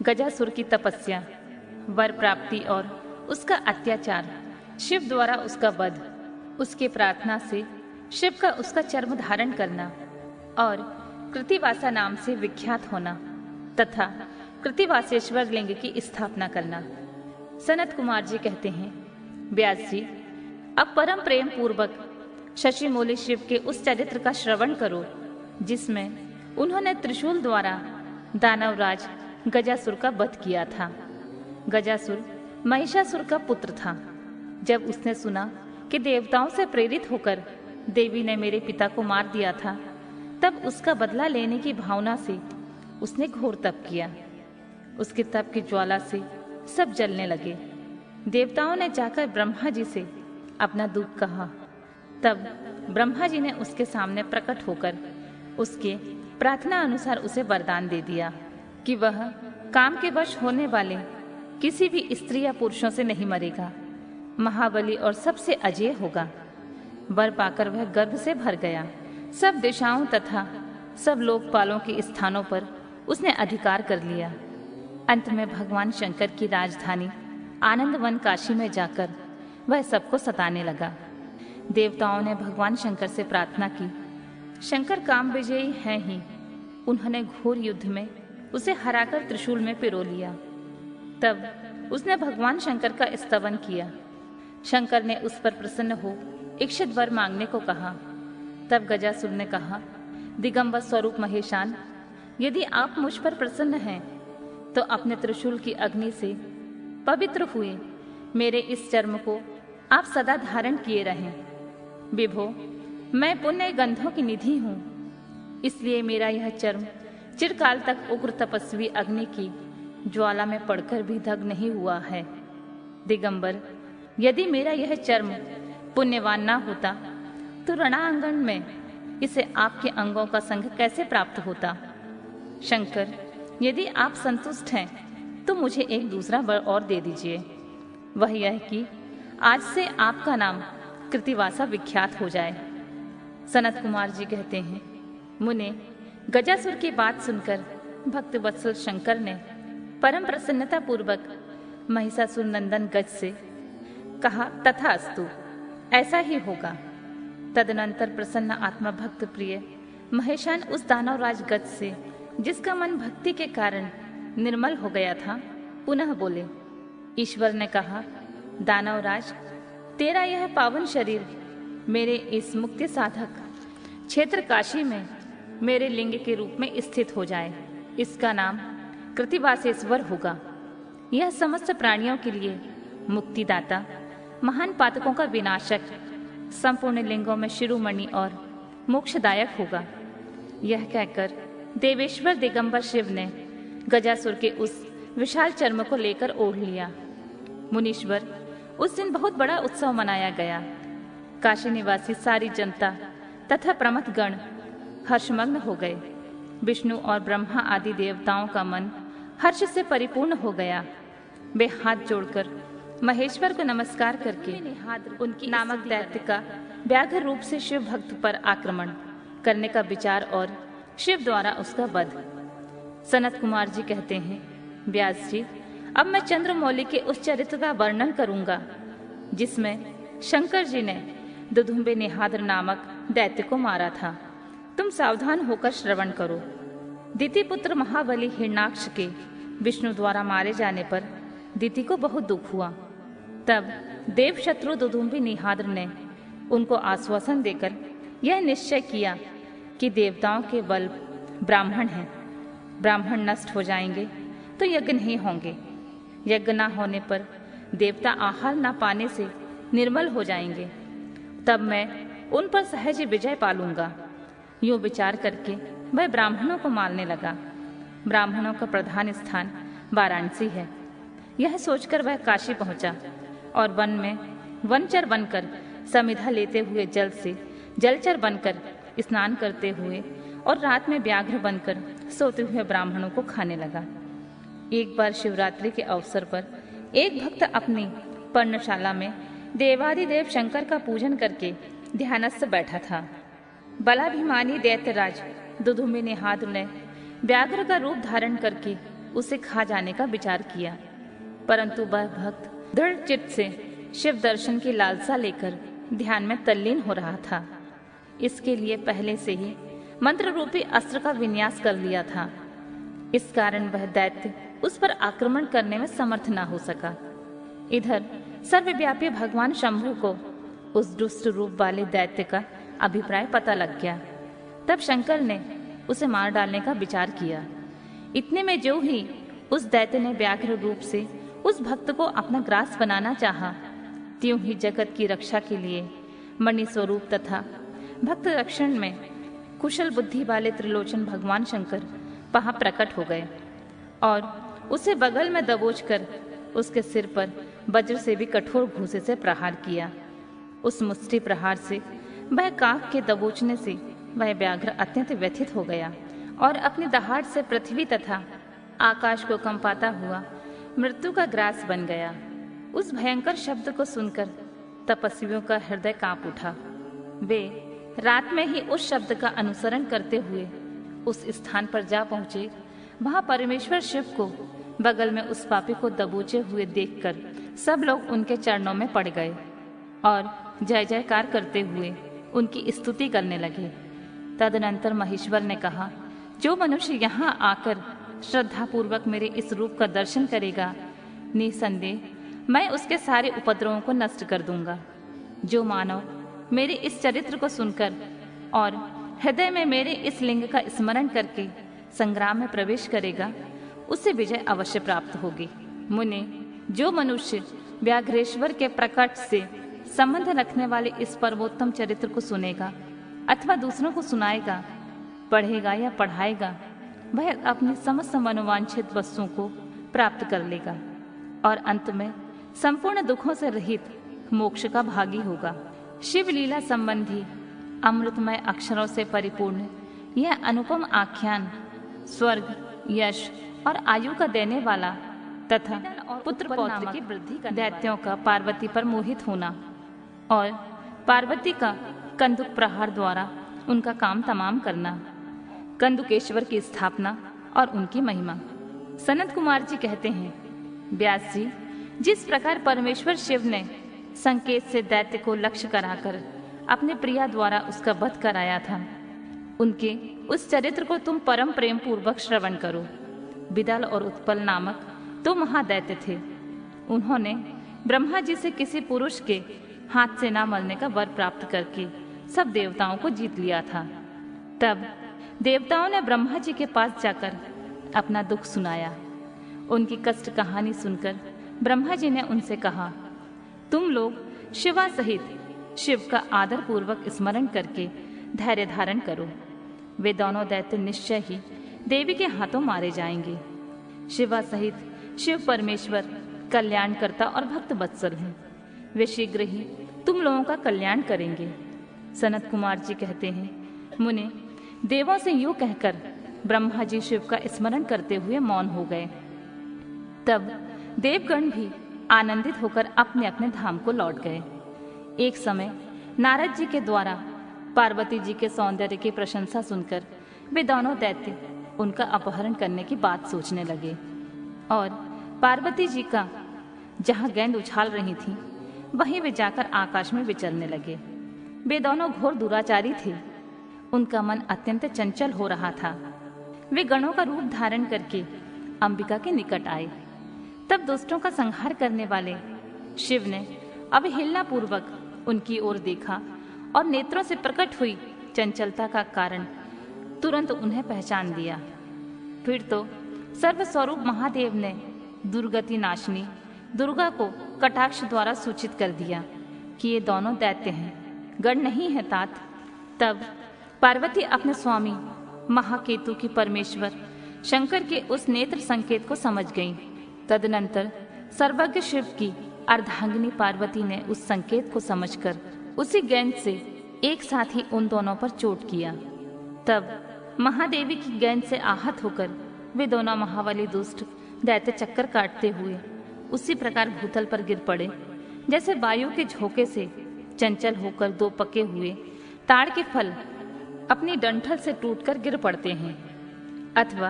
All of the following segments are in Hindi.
गजासुर की तपस्या, वर प्राप्ति और उसका अत्याचार, शिव द्वारा उसका वध, उसकी प्रार्थना से शिव का उसका चर्म धारण करना और कृतिवासा नाम से विख्यात होना तथा कृतिवासेश्वर लिंग की स्थापना करना। सनत कुमार जी कहते हैं, व्यास जी, अब परम प्रेम पूर्वक शशिमौली शिव के उस चरित्र का श्रवण करो जिसमें उन्होंने त्रिशूल द्वारा दानवराज गजासुर का वध किया था। गजासुर महिषासुर का पुत्र था। जब उसने सुना कि देवताओं से प्रेरित होकर देवी ने मेरे पिता को मार दिया था, तब उसका बदला लेने की भावना से उसने घोर तप किया। उसके तप की ज्वाला से सब जलने लगे। देवताओं ने जाकर ब्रह्मा जी से अपना दुख कहा। तब ब्रह्मा जी ने उसके सामने प्रकट होकर उसके प्रार्थना अनुसार उसे वरदान दे दिया कि वह काम के वश होने वाले किसी भी स्त्री या पुरुषों से नहीं मरेगा, महाबली और सबसे अजेय होगा। वर पाकर वह गर्व से भर गया। सब दिशाओं तथा सब लोकपालों के स्थानों पर उसने अधिकार कर लिया। अंत में भगवान शंकर की राजधानी आनंदवन काशी में जाकर वह सबको सताने लगा। देवताओं ने भगवान शंकर से प्रार्थना की। शंकर काम विजयी हैं ही। उन्होंने घोर युद्ध में उसे हराकर त्रिशूल में पिरो लिया। तब उसने भगवान शंकर का स्तवन किया। शंकर ने उस पर प्रसन्न हो इच्छित वर मांगने को कहा। तब गजासुर ने कहा, दिगंबर स्वरूप महेशान, यदि आप मुझ पर प्रसन्न हैं तो अपने त्रिशूल की अग्नि से पवित्र हुए मेरे इस चर्म को आप सदा धारण किए रहें। विभो, मैं पुण्य गंधों की निधि हूँ, इसलिए मेरा यह चर्म चिरकाल तक उग्र तपस्वी अग्नि की ज्वाला में पड़कर भी दग्ध नहीं हुआ है। दिगंबर, यदि मेरा यह चर्म पुण्यवान ना होता तो रणांगण में इसे आपके अंगों का संग कैसे प्राप्त होता। शंकर, यदि आप संतुष्ट हैं तो मुझे एक दूसरा वर और दे दीजिए। वह यह कि आज से आपका नाम कृतिवासा विख्यात हो जाए। सनत कुमार जी कहते हैं, मुने, गजासुर की बात सुनकर भक्त वत्सल शंकर ने परम प्रसन्नता पूर्वक महिषासुर नंदन गज से कहा, तथास्तु, ऐसा ही होगा। तदनंतर प्रसन्न आत्मा भक्त प्रिय महेशान उस दानवराज गज से, जिसका मन भक्ति के कारण निर्मल हो गया था, पुनः बोले। ईश्वर ने कहा, दानवराज, तेरा यह पावन शरीर मेरे इस मुक्ति साधक क्षेत्र काशी में मेरे लिंग के रूप में स्थित हो जाए। इसका नाम कृतिवासेश्वर होगा। यह समस्त प्राणियों के लिए मुक्तिदाता, महान पातकों का विनाशक, संपूर्ण लिंगों में शिरोमणि और मोक्षदायक होगा। यह कहकर देवेश्वर दिगंबर शिव ने गजासुर के उस विशाल चर्म को लेकर ओढ़ लिया। मुनीश्वर, उस दिन बहुत बड़ा उत्सव मनाया गया। काशी निवासी सारी जनता तथा प्रमथ गण हर्षमग्न हो गए। विष्णु और ब्रह्मा आदि देवताओं का मन हर्ष से परिपूर्ण हो गया। वे हाथ जोड़कर महेश्वर को नमस्कार करके उनकी नामक दैत्य का व्याघ्र रूप से शिव भक्त पर आक्रमण करने का विचार और शिव द्वारा उसका वध। सनत कुमार जी कहते हैं, व्यास जी, अब मैं चंद्रमौली के उस चरित्र का वर्णन करूंगा जिसमें शंकर जी ने दुदुम्बे निहाद्र नामक दैत्य को मारा था। तुम सावधान होकर श्रवण करो। दिति पुत्र महाबली हिरणाक्ष के विष्णु द्वारा मारे जाने पर दिति को बहुत दुख हुआ। तब देव शत्रु दुदुम्बी निहाद्र ने उनको आश्वासन देकर यह निश्चय किया कि देवताओं के बल ब्राह्मण हैं। ब्राह्मण नष्ट हो जाएंगे तो यज्ञ नहीं होंगे। यज्ञ न होने पर देवता आहार न पाने से निर्मल हो जाएंगे। तब मैं उन पर सहज विजय पालूंगा। यूं विचार करके वह ब्राह्मणों को मारने लगा। ब्राह्मणों का प्रधान स्थान वाराणसी है। यह सोचकर वह काशी पहुंचा और वन में वनचर बनकर समिधा लेते हुए जल से जलचर बनकर स्नान करते हुए और रात में व्याघ्र बनकर सोते हुए ब्राह्मणों को खाने लगा। एक बार शिवरात्रि के अवसर पर एक भक्त अपनी पर्णशाला में देवादिदेव शंकर का पूजन करके ध्यानस्थ बैठा था। बलाभिमानी दैत्यराज दुदुम्बी निहाद्र ने व्याघ्र का रूप धारण करके उसे खा जाने का विचार किया, परंतु वह भक्त दृढ़ चित्त से शिव दर्शन की लालसा लेकर ध्यान में तल्लीन हो रहा था। इसके लिए पहले से ही मंत्र रूपी अस्त्र का विन्यास कर लिया था। इस कारण वह दैत्य उस पर आक्रमण करने में समर्थ न हो सका। इधर सर्वव्यापी भगवान शंभु को उस दुष्ट रूप वाले दैत्य का अभिप्राय पता लग गया। तब शंकर ने उसे मार डालने का विचार किया। इतने में जो ही उस दैत्य ने व्याघ्र रूप से उस भक्त को अपना ग्रास बनाना चाहा, त्यों ही जगत की रक्षा के लिए मणि स्वरूप तथा भक्त रक्षण में कुशल बुद्धि वाले त्रिलोचन भगवान शंकर वहां प्रकट हो गए और उसे बगल में दबोच कर उसके सिर पर वज्र से भी कठोर घूंसे से प्रहार किया। उस मुष्टि प्रहार से वह काक के दबोचने से वह व्याघ्र अत्यंत व्यथित हो गया और अपनी दहाड़ से पृथ्वी तथा आकाश को कंपाता हुआ मृत्यु का ग्रास बन गया। उस भयंकर शब्द को सुनकर तपस्वियों का हृदय कांप उठा। वे रात में ही उस शब्द का अनुसरण करते हुए उस स्थान पर जा पहुंचे। वहां परमेश्वर शिव को बगल में उस पापी को दबोचे हुए देखकर सब लोग उनके चरणों में पड़ गए और जय जयकार करते हुए उनकी स्तुति करने लगे। तदनंतर महेश्वर ने कहा, जो मनुष्य यहाँ आकर श्रद्धापूर्वक मेरे इस रूप का दर्शन करेगा, निसंदेह मैं उसके सारे उपद्रवों को नष्ट कर दूंगा। जो मानव मेरे इस चरित्र को सुनकर और हृदय में मेरे इस लिंग का स्मरण करके संग्राम में प्रवेश करेगा, उसे विजय अवश्य प्राप्त होगी। मुने, जो मनुष्य व्याघ्रेश्वर के प्रकट से संबंध रखने वाले इस परमोत्तम चरित्र को सुनेगा अथवा दूसरों को सुनाएगा, पढ़ेगा या पढ़ाएगा, वह अपनी समस्त मनोवांछित वस्तुओं को प्राप्त कर लेगा और अंत में संपूर्ण दुखों से रहित मोक्ष का भागी होगा। शिव लीला संबंधी अमृतमय अक्षरों से परिपूर्ण यह अनुपम आख्यान स्वर्ग, यश और आयु का देने वाला तथा पुत्र पौत्र की वृद्धि का दैत्यों का पार्वती पर मोहित होना और पार्वती का कंदुक प्रहार द्वारा उनका काम तमाम करना, कंदुकेश्वर की स्थापना और उनकी महिमा। सनत कुमार जी कहते हैं, व्यास जी, जिस प्रकार परमेश्वर शिव ने संकेत से दैत्य को लक्ष्य कराकर अपने प्रिया द्वारा उसका वध कराया था, उनके उस चरित्र को तुम परम प्रेम पूर्वक श्रवण करो। विदल और उत्पल नामक दो महादैत्य थे। उन्होंने ब्रह्मा जी से किसी पुरुष के हाथ से न मरने का वर प्राप्त करके सब देवताओं को जीत लिया था। तब देवताओं ने ब्रह्मा जी के पास जाकर अपना दुख सुनाया। उनकी कष्ट कहानी सुनकर ब्रह्मा जी ने उनसे कहा, तुम लोग शिवा सहित शिव का आदर पूर्वक स्मरण करके धैर्य धारण करो। वे दोनों दैत्य निश्चय ही देवी के हाथों मारे जाएंगे। शिवा सहित शिव परमेश्वर कल्याणकर्ता और भक्त वत्सल हैं। वे शीघ्र ही तुम लोगों का कल्याण करेंगे। सनत कुमार जी कहते हैं, मुने, देवों से यूं कहकर ब्रह्मा जी शिव का स्मरण करते हुए मौन हो गए। तब देवगण भी आनंदित होकर अपने अपने धाम को लौट गए। एक समय नारद जी के द्वारा पार्वती जी के सौंदर्य की प्रशंसा सुनकर वे दोनों दैत्य उनका अपहरण करने की बात सोचने लगे और पार्वती जी का जहां गेंद उछाल रही थी वहीं वे जाकर आकाश में विचरने लगे। वे दोनों घोर दुराचारी थे। उनका मन अत्यंत चंचल हो रहा था। वे गणों का रूप धारण करके अंबिका के निकट आए। तब दुष्टों का संहार करने वाले शिव ने अवहेलना पूर्वक उनकी ओर देखा और नेत्रों से प्रकट हुई चंचलता का कारण तुरंत उन्हें पहचान लिया। फिर तो सर्वस्वरूप महादेव ने दुर्गति नाशिनी दुर्गा को कटाक्ष द्वारा सूचित कर दिया कि ये दोनों दैत्य हैं, गण नहीं है तात। तब पार्वती अपने स्वामी महाकेतु की परमेश्वर शंकर के उस नेत्र संकेत को समझ गई। तदनंतर सर्वज्ञ शिव की अर्धांगिनी पार्वती ने उस संकेत को समझकर उसी गेंद से एक साथ ही उन दोनों पर चोट किया। तब महादेवी की गेंद से आहत होकर वे दोनों महाबली दुष्ट दैत्य चक्कर काटते हुए उसी प्रकार भूतल पर गिर पड़े जैसे वायु के झोंके से चंचल होकर दो पके हुए ताड़ के फल अपनी डंठल से टूटकर गिर पड़ते हैं, अथवा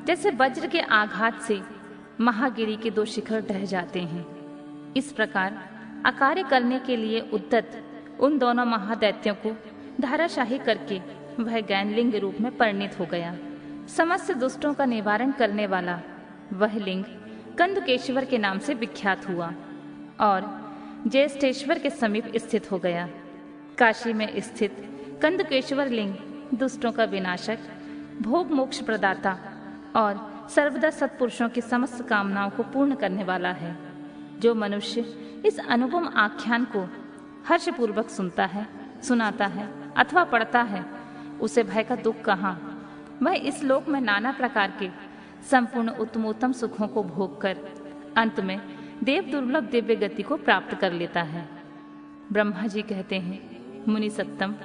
जैसे वज्र के आघात से महागिरी के दो शिखर ढह जाते हैं। इस प्रकार अकार्य करने के लिए उद्यत उन दोनों महादैत्यों को धाराशाही करके वह ज्ञानलिंग रूप में परिणित हो गया। समस्त दुष्टों का निवारण करने वाला वह लिंग कंदुकेश्वर के नाम से विख्यात हुआ और ज्येष्ठेश्वर के समीप स्थित हो गया। काशी में स्थित कंदुकेश्वर लिंग दुष्टों का विनाशक, भोग मोक्ष प्रदाता और सर्वदा सत्पुरुषों की समस्त कामनाओं को पूर्ण करने वाला है। जो मनुष्य इस अनुपम आख्यान को हर्षपूर्वक सुनता है, सुनाता है अथवा पढ़ता है, उसे भय का दुख कहाँ। वह इस लोक में नाना प्रकार के संपूर्ण उत्तमोत्तम सुखों को भोग कर अंत में देव दुर्लभ दिव्य गति को प्राप्त कर लेता है। ब्रह्मा जी कहते हैं, मुनि सत्तम,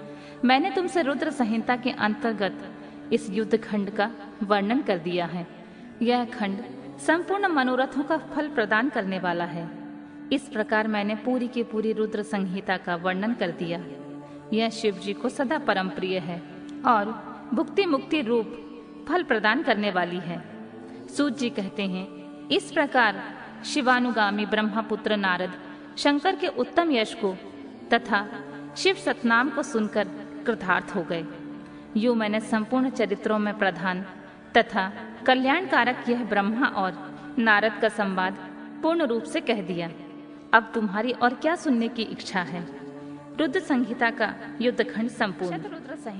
मैंने तुमसे रुद्र संहिता के अंतर्गत इस युद्ध खंड का वर्णन कर दिया है। यह खंड संपूर्ण मनोरथों का फल प्रदान करने वाला है। इस प्रकार मैंने पूरी की पूरी रुद्र संहिता का वर्णन कर दिया। यह शिव जी को सदा परम प्रिय है और भुक्ति मुक्ति रूप फल प्रदान करने वाली है। सूत जी कहते हैं, इस प्रकार शिवानुगामी ब्रह्मपुत्र नारद शंकर के उत्तम यश को तथा शिव सतनाम को सुनकर कृतार्थ हो गए। यूं मैंने संपूर्ण चरित्रों में प्रधान तथा कल्याणकारक यह ब्रह्मा और नारद का संवाद पूर्ण रूप से कह दिया। अब तुम्हारी और क्या सुनने की इच्छा है। रुद्र संहिता का युद्धखंड संपूर्ण।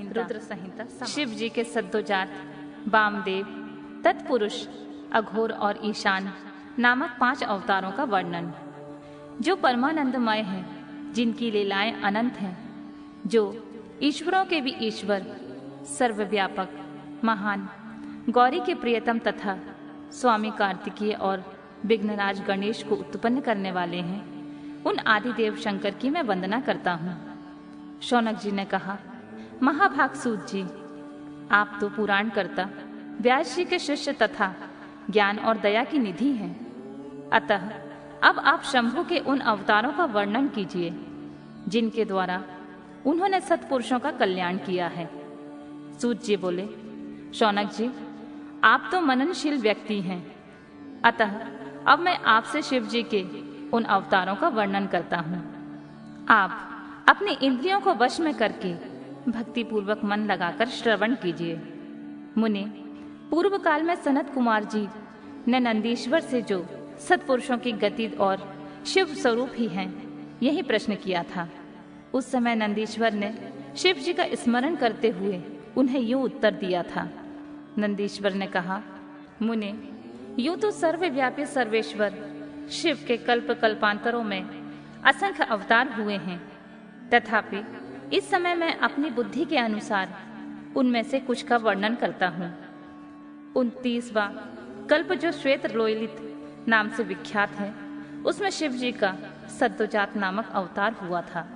रुद्र संहिता शिव जी के सद्योजात, वामदेव, तत्पुरुष, अघोर और ईशान नामक 5 अवतारों का वर्णन। जो परमानंदमय हैं, जिनकी लीलाएं अनंत हैं, जो ईश्वरों के भी ईश्वर, सर्वव्यापक, महान, गौरी के प्रियतम तथा स्वामी कार्तिकेय और विघ्नराज गणेश को उत्पन्न करने वाले हैं, उन आदिदेव शंकर की मैं वंदना करता हूँ। शौनक जी ने कहा, महाभाग सूत जी, आप तो पुराण कर्ता, व्यास जी के शिष्य तथा ज्ञान और दया की निधि हैं। अतः अब आप शंभु के उन अवतारों का वर्णन कीजिए जिनके द्वारा उन्होंने सत्पुरुषों का कल्याण किया है। सूत जी बोले, शौनक जी, आप तो मननशील व्यक्ति हैं, अतः अब मैं आपसे शिव जी के उन अवतारों का वर्णन करता हूँ। आप अपनी इंद्रियों को वश में करके भक्ति पूर्वक मन लगाकर श्रवण कीजिए। मुनि, पूर्व काल में सनत कुमार जी ने नंदीश्वर से जो सत्पुरुषों की गति और शिव स्वरूप ही हैं, यही प्रश्न किया था। उस समय नंदीश्वर ने शिव जी का स्मरण करते हुए उन्हें यूं उत्तर दिया था। नंदीश्वर ने कहा, मुने, यूं तो सर्वव्यापी सर्वेश्वर शिव के कल्प कल्पांतरों में असंख्य अवतार हुए हैं, तथापि इस समय मैं अपनी बुद्धि के अनुसार उनमें से कुछ का वर्णन करता हूँ। 29वां कल्प जो श्वेत लोलित नाम से विख्यात है, उसमें शिव जी का सद्योजात नामक अवतार हुआ था।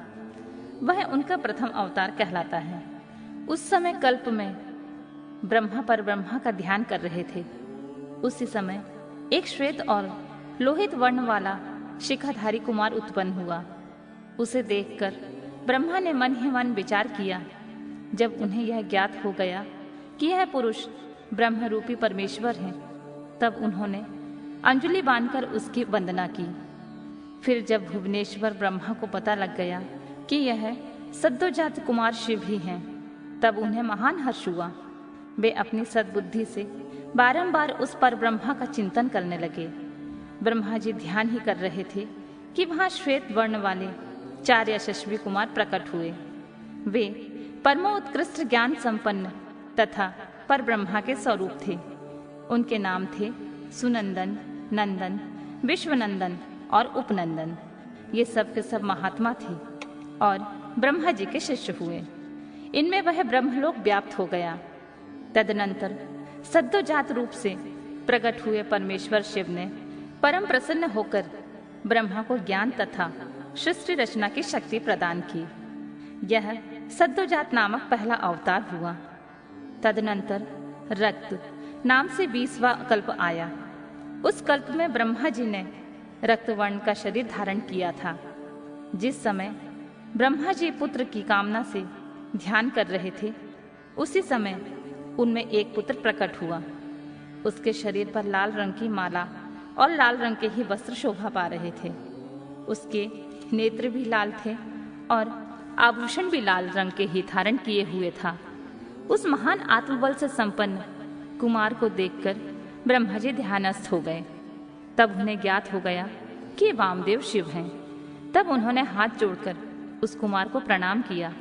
वह उनका प्रथम अवतार कहलाता है। उस समय कल्प में ब्रह्मा पर ब्रह्मा का ध्यान कर रहे थे। उसी समय एक श्वेत और लोहित वर्ण वाला शिखाधारी कुमार उत्पन्न हुआ। उसे देखकर ब्रह्मा ने मन ही मन विचार किया। जब उन्हें यह ज्ञात हो गया कि यह पुरुष ब्रह्म रूपी परमेश्वर है, तब उन्होंने अंजलि बांधकर उसकी वंदना की। फिर जब भुवनेश्वर ब्रह्मा को पता लग गया कि यह सद्योजात कुमार शिव ही हैं, तब उन्हें महान हर्ष हुआ। वे अपनी सद्बुद्धि से बारंबार उस पर ब्रह्मा का चिंतन करने लगे। ब्रह्मा जी ध्यान ही कर रहे थे कि वहां श्वेत वर्ण वाले 4 यशस्वी कुमार प्रकट हुए। वे परमोत्कृष्ट ज्ञान संपन्न तथा पर ब्रह्मा के स्वरूप थे। उनके नाम थे सुनंदन, नंदन, विश्वनंदन और उपनंदन। ये सब के सब महात्मा थे और ब्रह्मा जी के शिष्य हुए। इनमें वह ब्रह्मलोक व्याप्त हो गया। तदनंतर सद्योजात रूप से प्रकट हुए परमेश्वर शिव ने परम प्रसन्न होकर ब्रह्मा को ज्ञान तथा सृष्टि रचना की शक्ति प्रदान की। यह सद्योजात नामक पहला अवतार हुआ। तदनंतर रक्त नाम से 20वां कल्प आया। उस कल्प में ब्रह्मा जी ने रक्तवर्ण का शरीर धारण किया था। जिस समय ब्रह्मा जी पुत्र की कामना से ध्यान कर रहे थे, उसी समय उनमें एक पुत्र प्रकट हुआ। उसके शरीर पर लाल रंग की माला और लाल रंग के ही वस्त्र शोभा पा रहे थे। उसके नेत्र भी लाल थे और आभूषण भी लाल रंग के ही धारण किए हुए था। उस महान आत्मबल से संपन्न कुमार को देखकर ब्रह्मा जी ध्यानस्थ हो गए। तब उन्हें ज्ञात हो गया कि वामदेव शिव हैं। तब उन्होंने हाथ जोड़कर उस कुमार को प्रणाम किया।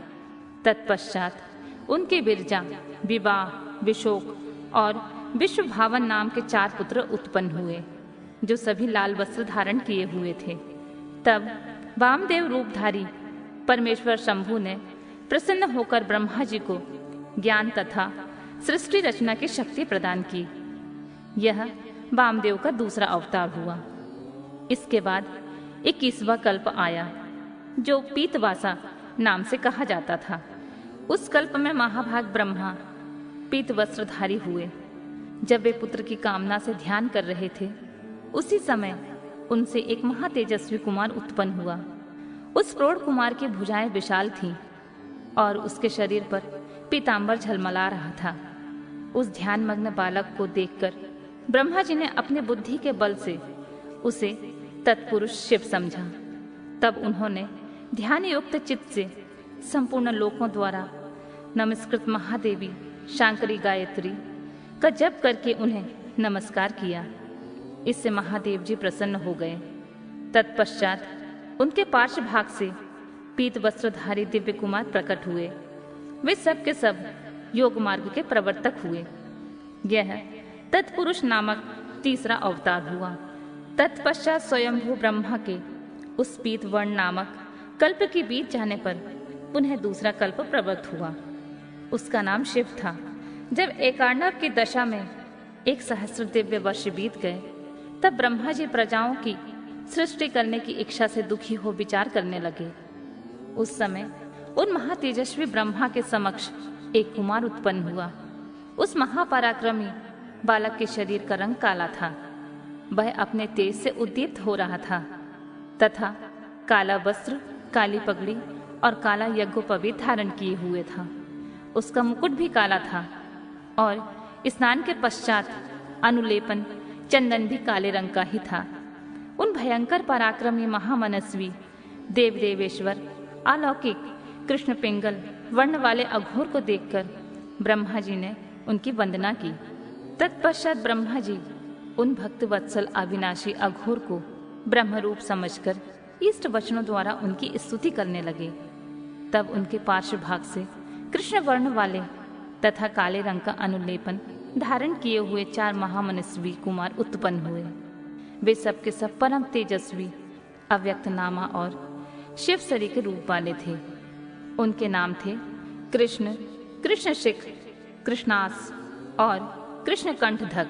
तत्पश्चात उनके विरजा, विवाह, विशोक और विश्वभावन नाम के 4 पुत्र उत्पन्न हुए, जो सभी लाल वस्त्र धारण किए हुए थे। तब वामदेव रूपधारी परमेश्वर शंभु ने प्रसन्न होकर ब्रह्मा जी को ज्ञान तथा सृष्टि रचना की शक्ति प्रदान की। यह वामदेव का दूसरा अवतार हुआ। इसके बाद 21वां कल्प आया, जो पीतवासा नाम से कहा जाता था। उस कल्प में महाभाग ब्रह्मा पीत वस्त्रधारी हुए। जब वे पुत्र की कामना से ध्यान कर रहे थे, उसी समय उनसे एक महातेजस्वी कुमार उत्पन्न हुआ। उस प्रौढ़ कुमार की भुजाएं विशाल थीं और उसके शरीर पर पीतांबर झलमला रहा था। उस ध्यानमग्न बालक को देखकर ब्रह्मा जी ने अपने बुद्धि के बल से उसे तत्पुरुष शिव समझा। तब उन्होंने ध्यान युक्त चित्त से संपूर्ण लोकों द्वारा नमस्कृत महादेवी शांकरी गायत्री का जप करके उन्हें नमस्कार किया। इससे महादेव जी प्रसन्न हो गए। तत्पश्चात उनके पार्श्व भाग से पीत वस्त्रधारी दिव्य कुमार प्रकट हुए। वे सब के सब योग मार्ग के प्रवर्तक हुए। यह तत्पुरुष नामक तीसरा अवतार हुआ। तत्पश्चात स्वयंभू ब्रह्मा के उस पीत वर्ण नामक कल्प के बीत जाने पर पुनः दूसरा कल्प प्रवृत्त हुआ। उसका नाम शिव था। जब एकार्णव की दशा में 1 सहस्र दिव्य वर्ष बीत गए, तब ब्रह्मा जी प्रजाओं की सृष्टि करने की इच्छा से दुखी हो विचार करने लगे। उस समय उन महातेजस्वी ब्रह्मा के समक्ष एक कुमार उत्पन्न हुआ। उस महापराक्रमी बालक के शरीर का रंग काला था। वह अपने तेज से उद्दीप्त हो रहा था तथा काला वस्त्र, काली पगड़ी और काला यज्ञोपवीत धारण किए हुए था। उसका मुकुट भी काला था और स्नान के पश्चात अनुलेपन चंदन भी काले रंग का ही था। उन भयंकर पराक्रमी महामनस्वी देव देवेश्वर अलौकिक कृष्ण पिंगल वर्ण वाले अघोर को देखकर ब्रह्मा जी ने उनकी वंदना की। तत्पश्चात ब्रह्मा जी उन भक्त वत्सल अविनाशी अघोर को ब्रह्मरूप समझकर इष्ट वचनों द्वारा उनकी स्तुति करने लगे। तब उनके पार्श्व भाग से कृष्ण वर्ण वाले तथा काले रंग का अनुलेपन धारण किए हुए 4 महामनस्वी कुमार उत्पन्न हुए। वे सब के सब परम तेजस्वी, अव्यक्त नामा और शिव शरी के रूप वाले थे। उनके नाम थे कृष्ण, कृष्णशिख, कृष्णास और कृष्णकंठधक।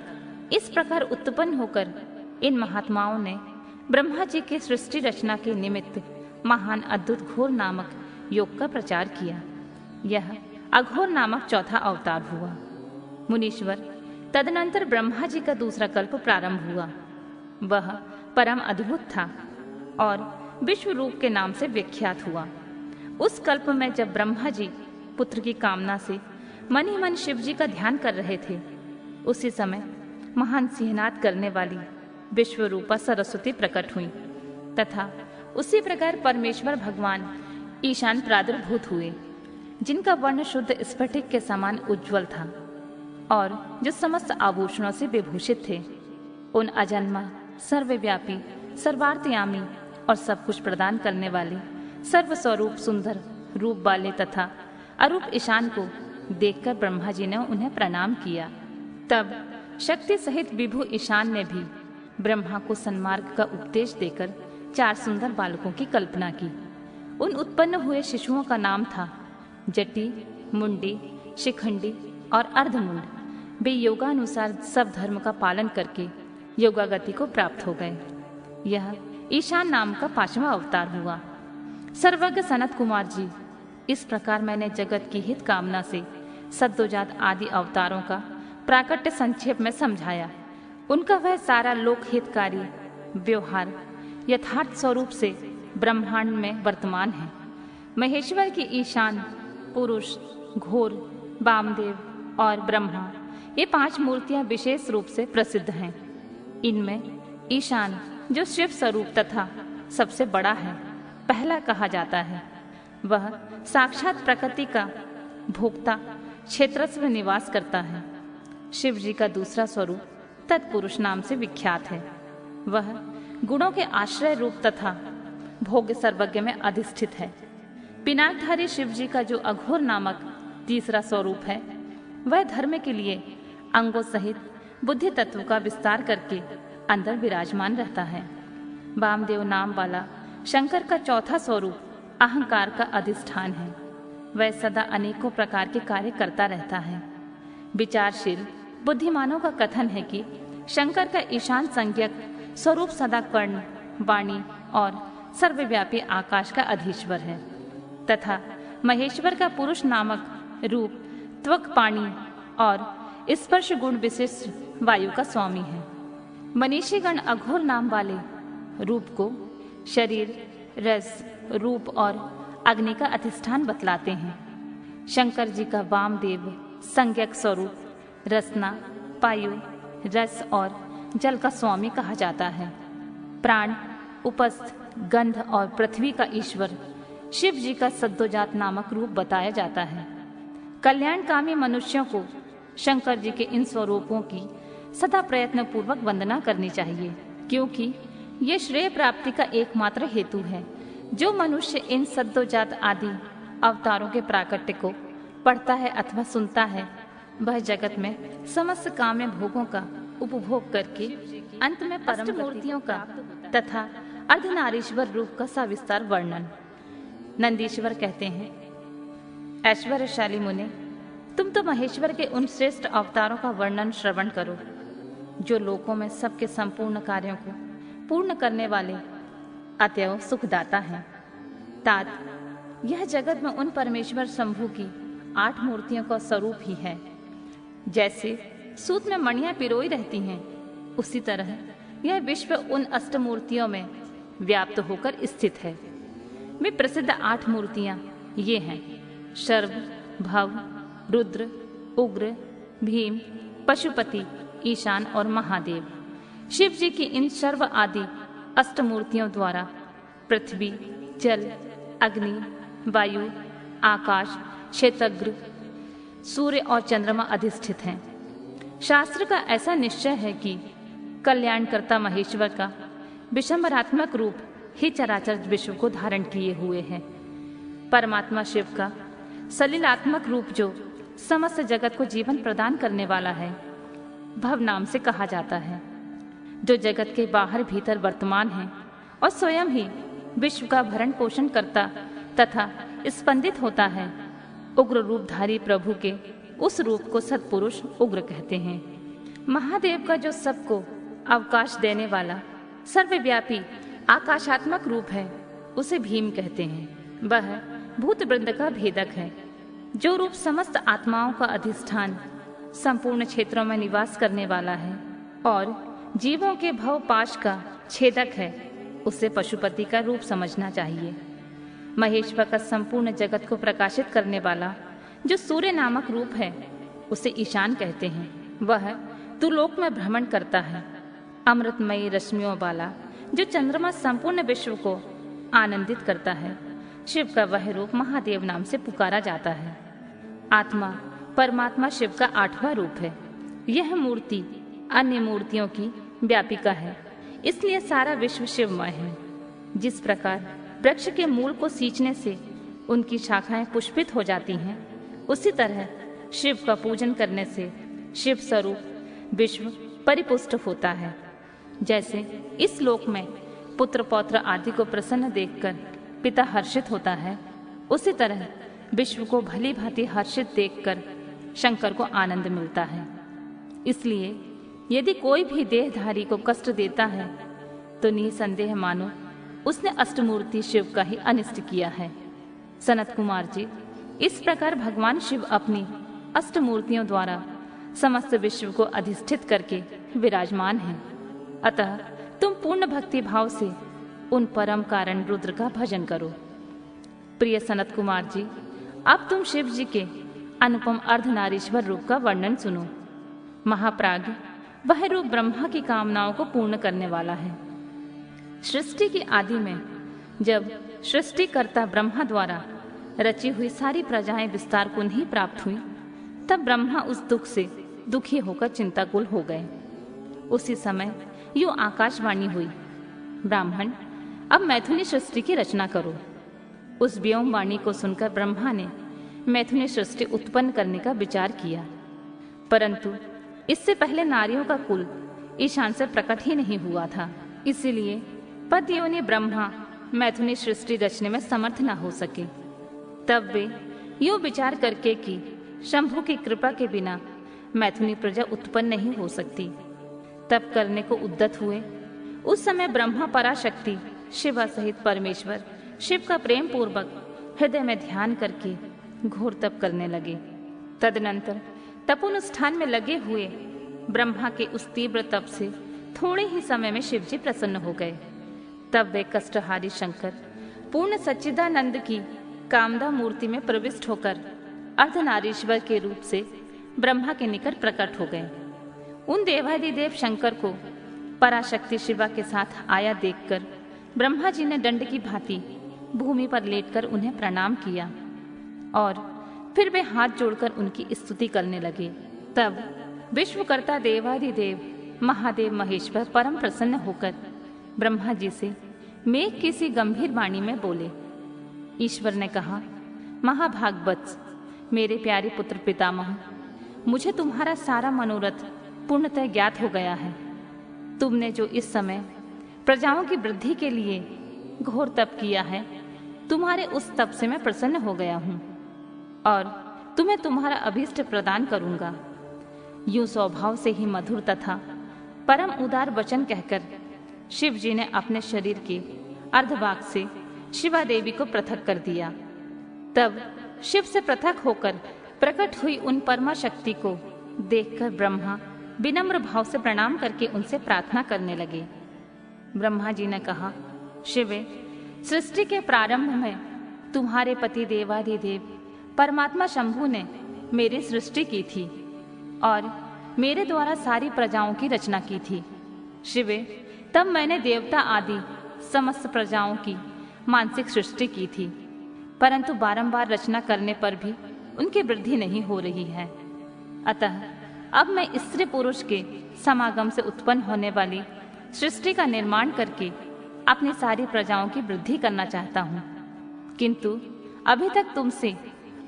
इस प्रकार उत्पन्न होकर इन महात्माओं ने ब्रह्मा जी के सृष्टि रचना के निमित्त महान अद्भुत घोर नामक योग का प्रचार किया। यह अघोर नामक चौथा अवतार हुआ। मुनीश्वर, तदनंतर ब्रह्मा जी का दूसरा कल्प प्रारंभ हुआ। वह परम अद्भुत था और विश्व रूप के नाम से विख्यात हुआ। उस कल्प में जब ब्रह्मा जी पुत्र की कामना से मन ही मन शिव जी का ध्यान कर रहे थे, उसी समय महान सिंहनाद करने वाली विश्व रूपा सरस्वती प्रकट हुई तथा उसी प्रकार परमेश्वर भगवान ईशान प्रादुर्भूत हुए, जिनका वर्ण शुद्ध स्फटिक के समान उज्ज्वल था और जो समस्त आभूषणों से विभूषित थे। उन अजन्मा, सर्वव्यापी, सर्वार्थयामी और सब कुछ प्रदान करने वाले सर्वस्वरूप सुंदर रूप वाले तथा अरूप ईशान को देखकर ब्रह्मा जी ने उन्हें प्रणाम किया। तब शक्ति सहित विभु ईशान ने भी ब्रह्मा को सन्मार्ग का उपदेश देकर 4 सुंदर बालकों की कल्पना की। उन उत्पन्न हुए शिशुओं का नाम था जटी, मुंडी, शिखंडी और अर्धमुंड। वे योगानुसार सब धर्म का पालन करके योगागति को प्राप्त हो गए। यह ईशान नाम का 5वां अवतार हुआ। सर्वज्ञ सनत कुमार जी, इस प्रकार मैंने जगत की हित कामना से सद्योजात आदि अवतारों का प्राकट्य संक्षेप में समझाया। उनका वह सारा लोक हितकारी व्यवहार यथार्थ स्वरूप से ब्रह्मांड में वर्तमान है। महेश्वर की ईशान, पुरुष, घोर, वामदेव और ब्रह्मा ये 5 मूर्तियां विशेष रूप से प्रसिद्ध हैं। इनमें ईशान, जो शिव स्वरूप तथा सबसे बड़ा है, पहला कहा जाता है। वह साक्षात प्रकृति का भोक्ता क्षेत्रस्व निवास करता है। शिव जी का दूसरा स्वरूप तत्पुरुष नाम से विख्यात है। वह गुणों के आश्रय रूप तथा भोग्य सर्वज्ञ में अधिष्ठित है। पिनाकधारी शिव जी का जो अघोर नामक तीसरा स्वरूप है, वह धर्म के लिए अंगों सहित बुद्धि तत्व का विस्तार करके अंदर विराजमान रहता है। वामदेव नाम वाला शंकर का चौथा स्वरूप अहंकार का अधिष्ठान है। वह सदा अनेकों प्रकार के कार्य करता रहता है। विचारशील बुद्धिमानों का कथन है कि शंकर का ईशान संज्ञक स्वरूप सदा कर्ण, वाणी और सर्वव्यापी आकाश का अधीश्वर है तथा महेश्वर का पुरुष नामक रूप त्वक पाणी और स्पर्श गुण विशिष्ट वायु का स्वामी है। मनीषीगण अघोर नाम वाले रूप को शरीर, रस, रूप और अग्नि का अधिष्ठान बतलाते हैं। शंकर जी का वामदेव संज्ञक स्वरूप रसना, वायु, रस और जल का स्वामी कहा जाता है। प्राण, उपस्थ, गंध और पृथ्वी का ईश्वर शिव जी का सद्योजात नामक रूप बताया जाता है। कल्याणकामी मनुष्यों को शंकर जी के इन स्वरूपों की सदा प्रयत्न पूर्वक वंदना करनी चाहिए, क्योंकि ये श्रेय प्राप्ति का एकमात्र हेतु है। जो मनुष्य इन सद्योजात आदि अवतारों के प्राकट्य को पढ़ता है अथवा सुनता है, वह जगत में समस्त काम्य भोगों का उपभोग करके अंत में परम मूर्तियों का तथा अर्धनारीश्वर रूप का सविस्तार वर्णन। नंदीश्वर कहते हैं, ऐश्वर्यशाली मुने, तुम तो महेश्वर के उन श्रेष्ठ अवतारों का वर्णन श्रवण करो जो लोकों में सबके संपूर्ण कार्यों को पूर्ण करने वाले अतएव सुखदाता हैं। तात, यह जगत में उन परमेश्वर शंभु की 8 मूर्तियों का स्वरूप ही है। जैसे सूत में मणियां पिरोई रहती हैं, उसी तरह यह विश्व उन अष्टमूर्तियों में व्याप्त होकर स्थित है। वे प्रसिद्ध 8 मूर्तियां ये हैं: शर्व, भव, रुद्र, उग्र, भीम, पशुपति, ईशान और महादेव। शिव जी की इन सर्व आदि अष्टमूर्तियों द्वारा पृथ्वी, जल, अग्नि, वायु, आकाश, क्षेत्रज्ञ, सूर्य और चंद्रमा अधिष्ठित हैं। शास्त्र का ऐसा निश्चय है कि कल्याणकर्ता महेश्वर का विशंबरात्मक रूप ही चराचर विश्व को धारण किए हुए है। परमात्मा शिव का सलिलात्मक रूप जो समस्त जगत को जीवन प्रदान करने वाला है, भव नाम से कहा जाता है, जो जगत के बाहर भीतर वर्तमान है और स्वयं ही विश्व का भरण पोषण करता तथा स्पंदित होता है। उग्र रूपधारी प्रभु के उस रूप को सत्पुरुष उग्र कहते हैं। महादेव का जो सबको अवकाश देने वाला सर्वव्यापी आकाशात्मक रूप है, उसे भीम कहते हैं। वह भूत वृंद का भेदक है। जो रूप समस्त आत्माओं का अधिष्ठान, संपूर्ण क्षेत्रों में निवास करने वाला है और जीवों के भव पाश का छेदक है, उसे पशुपति का रूप समझना चाहिए। महेश्वर का संपूर्ण जगत को प्रकाशित करने वाला जो सूर्य नामक रूप है, उसे ईशान कहते हैं। वह तुलोक में भ्रमण करता है। अमृतमयी रश्मियों वाला जो चंद्रमा संपूर्ण विश्व को आनंदित करता है, शिव का वह रूप महादेव नाम से पुकारा जाता है। आत्मा परमात्मा शिव का 8वां रूप है। यह मूर्ति अन्य मूर्तियों की व्यापिका है, इसलिए सारा विश्व शिवमय है। जिस प्रकार वृक्ष के मूल को सींचने से उनकी शाखाएं पुष्पित हो जाती हैं, उसी तरह शिव का पूजन करने से शिव स्वरूप विश्व परिपुष्ट होता है। जैसे इस लोक में पुत्र पौत्र आदि को प्रसन्न देखकर पिता हर्षित होता है, उसी तरह विश्व को भली भांति हर्षित देखकर शंकर को आनंद मिलता है। इसलिए यदि कोई भी देहधारी को कष्ट देता है तो निसंदेह मानो उसने अष्टमूर्ति शिव का ही अनिष्ट किया है। सनत कुमार जी, इस प्रकार भगवान शिव अपनी अष्टमूर्तियों द्वारा समस्त विश्व को अधिष्ठित करके विराजमान हैं। अतः तुम पूर्ण भक्ति भाव से उन परम कारण रुद्र का भजन करो। प्रिय सनत कुमार जी, अब तुम शिव जी के अनुपम अर्धनारीश्वर रूप का वर्णन सुनो। महाप्राज्ञ वह रूप ब्रह्मा की कामनाओं को पूर्ण करने वाला है। सृष्टि की आदि में जब सृष्टिकर्ता ब्रह्मा द्वारा रची हुई सारी प्रजाएं विस्तार को नहीं प्राप्त हुई, तब ब्रह्मा उस दुख से दुखी होकर चिंताकुल हो गए। उसी समय यूं आकाशवाणी हुई, ब्राह्मण, अब मैथुनी सृष्टि की रचना करो। उस व्योम वाणी को सुनकर ब्रह्मा ने मैथुनी सृष्टि उत्पन्न करने का विचार किया, परंतु इससे पहले नारियों का कुल ईशान से प्रकट ही नहीं हुआ था। इसीलिए पदयोनि ब्रह्मा मैथुनी सृष्टि रचने में समर्थ न हो सके। तब वे यूं विचार करके कि शंभु की कृपा के बिना मैथुनी प्रजा उत्पन्न नहीं हो सकती, तब करने को उद्यत हुए। उस समय ब्रह्मा पराशक्ति शिवा सहित परमेश्वर शिव का प्रेम पूर्वक हृदय में ध्यान करके घोर तप करने लगे। तदनंतर तपोनुष्ठान में लगे हुए ब्रह्मा के उस तीव्र तप से थोड़े ही समय में शिव जी प्रसन्न हो गए। तब वे कष्टहारी शंकर पूर्ण सच्चिदानंद की कामदा मूर्ति में प्रविष्ट होकर अर्धनारीश्वर के रूप से ब्रह्मा के निकट प्रकट हो गए। उन देवादिदेव शंकर को पराशक्ति शिवा के साथ आया देखकर ब्रह्मा जी ने दंड की भांति भूमि पर लेटकर उन्हें प्रणाम किया और फिर वे हाथ जोड़कर उनकी स्तुति करने लगे। तब विश्वकर्ता देवादिदेव महादेव महेश्वर परम प्रसन्न होकर ब्रह्मा जी से मेघ की सी गंभीर वाणी में बोले। ईश्वर ने कहा, महाभागवत्स, मेरे प्यारे पुत्र पितामह, मुझे तुम्हारा सारा मनोरथ पूर्णतः ज्ञात हो गया है। तुमने जो इस समय प्रजाओं की वृद्धि के लिए घोर तप किया है, तुम्हारे उस तप से मैं प्रसन्न हो गया हूँ और तुम्हें तुम्हारा अभीष्ट प्रदान करूंगा। यूं स्वभाव से ही मधुर तथा परम उदार वचन कहकर शिव जी ने अपने शरीर के अर्धभाग से शिवा देवी को पृथक कर दिया। तब शिव से पृथक होकर प्रकट हुई उन परमा शक्ति को देखकर ब्रह्मा विनम्र भाव से प्रणाम करके उनसे प्रार्थना करने लगे। ब्रह्मा जी ने कहा, शिवे, सृष्टि के प्रारंभ में तुम्हारे पति देवादिदेव परमात्मा शंभु ने मेरी सृष्टि की थी और मेरे द्वारा सारी प्रजाओं की रचना की थी। शिवे, तब मैंने देवता आदि समस्त प्रजाओं की मानसिक सृष्टि की थी, परंतु बारंबार रचना करने पर भी उनकी वृद्धि नहीं हो रही है। अतः अब मैं स्त्री पुरुष के समागम से उत्पन्न होने वाली सृष्टि का निर्माण करके अपनी सारी प्रजाओं की वृद्धि करना चाहता हूँ, किंतु अभी तक तुमसे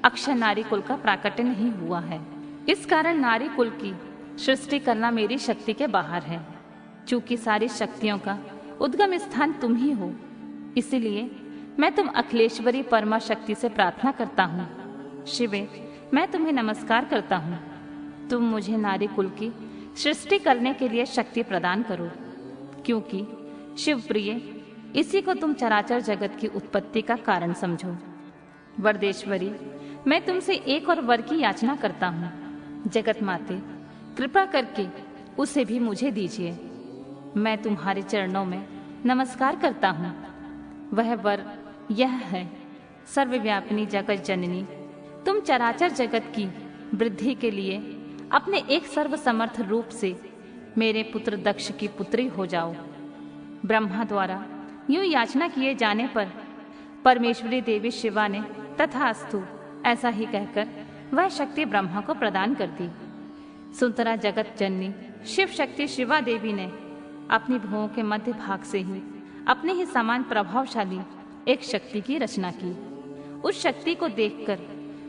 अक्षय नारी कुल का प्राकट्य नहीं हुआ है। इस कारण नारी कुल की सृष्टि करना मेरी शक्ति के बाहर है। चूंकि सारी शक्तियों का उद्गम स्थान तुम ही हो, इसीलिए मैं तुम अखिलेश्वरी परमा शक्ति से प्रार्थना करता हूँ। शिवे, मैं तुम्हें नमस्कार करता हूँ। तुम मुझे नारी कुल की सृष्टि करने के लिए शक्ति प्रदान करो, क्योंकि शिव प्रिय इसी को तुम चराचर जगत की उत्पत्ति का कारण समझो। वरदेश्वरी, मैं तुमसे एक और वर की याचना करता हूँ। जगत माते, कृपा करके उसे भी मुझे दीजिए। मैं तुम्हारे चरणों में नमस्कार करता हूँ। वह वर यह है, सर्वव्यापिनी जगत जननी, तुम चराचर जगत की वृद्धि के लिए अपने एक सर्वसमर्थ रूप से मेरे पुत्र दक्ष की पुत्री हो जाओ। ब्रह्मा द्वारा यूं याचना किए जाने पर परमेश्वरी देवी शिवा ने तथास्तु ऐसा ही कहकर वह शक्ति ब्रह्मा को प्रदान कर दी। सुंदरा जगत जननी शिव शक्ति शिवा देवी ने अपनी भुवों के मध्य भाग से ही अपने ही समान प्रभावशाली एक शक्ति की रचना की। उस शक्ति को देखकर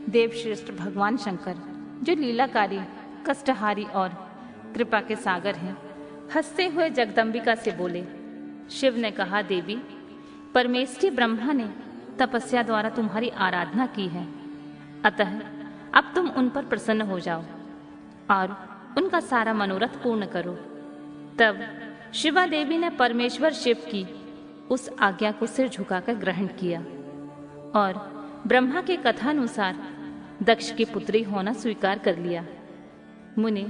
देवश्रेष्ठ भगवान शंकर, जो लीलाकारी, कष्टहारी और कृपा के सागर हैं, हंसते हुए जगदम्बिका से बोले। शिव ने कहा, देवी, परमेष्ठी ब्रह्मा ने तपस्या द्वारा तुम्हारी आराधना की है, अतः अब तुम उन पर प्रसन्न हो जाओ और उनका सारा मनोरथ पूर्ण करो। तब शिवा देवी ने परमेश्वर शिव की उस आज्ञा को सिर झुकाकर ग्रहण किया और ब्रह्मा के कथानुसार दक्ष की पुत्री होना स्वीकार कर लिया। मुनि,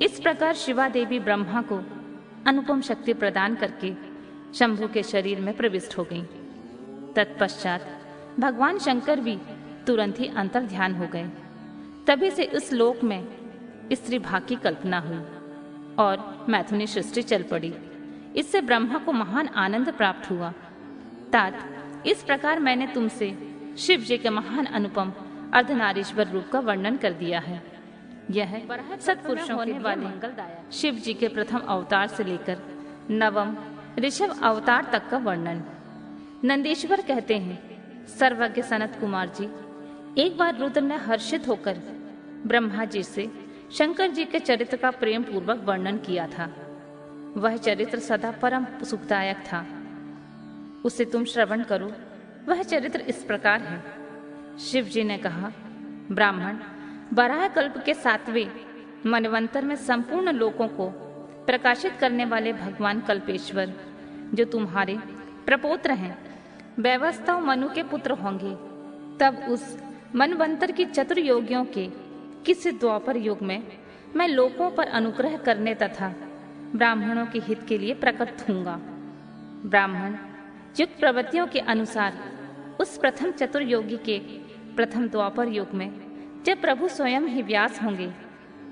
इस प्रकार शिवा देवी ब्रह्मा को अनुपम शक्ति प्रदान करके शंभु के शरीर में प्रविष्ट हो गईं। तत्पश्चात भगवान शंकर भी तुरंत ही अंतर ध्यान हो गए। तभी से इस लोक में स्त्री भाग की कल्पना हुई और मैथुनी सृष्टि चल पड़ी। इससे ब्रह्मा को महान आनंद प्राप्त हुआ। तात, इस प्रकार मैंने तुमसे शिव जी के महान अनुपम अर्धनारीश्वर रूप का वर्णन कर दिया है। यह सत्पुरुषों के वाले शिव जी के प्रथम अवतार से लेकर नवम ऋषभ अवतार तक का वर्णन। नंदीश्वर कहते हैं, सर्वज्ञ सनत कुमार जी, एक बार रुद्र ने हर्षित होकर ब्रह्मा जी से शंकर जी के चरित्र का प्रेम पूर्वक वर्णन किया था। वह चरित्र सदा परम सुखदायक था, उसे तुम श्रवण करो। वह चरित्र इस प्रकार है। शिव जी ने कहा, ब्राह्मण, बराह कल्प के 7वें मनवंतर में संपूर्ण लोकों को प्रकाशित करने वाले भगवान कल्पेश्वर, जो तुम्हारे प्रपोत्र हैं, वैवस्वत मनु के पुत्र होंगे। तब उस मनवंतर की चतुर्योगियों के किसी द्वापर युग में मैं लोकों पर अनुग्रह करने तथा ब्राह्मणों के हित के लिए प्रकट होऊंगा। ब्राह्मण युक्त प्रवृत्तियों के अनुसार उस प्रथम चतुर्योगी के प्रथम द्वापर युग में जब प्रभु स्वयं ही व्यास होंगे,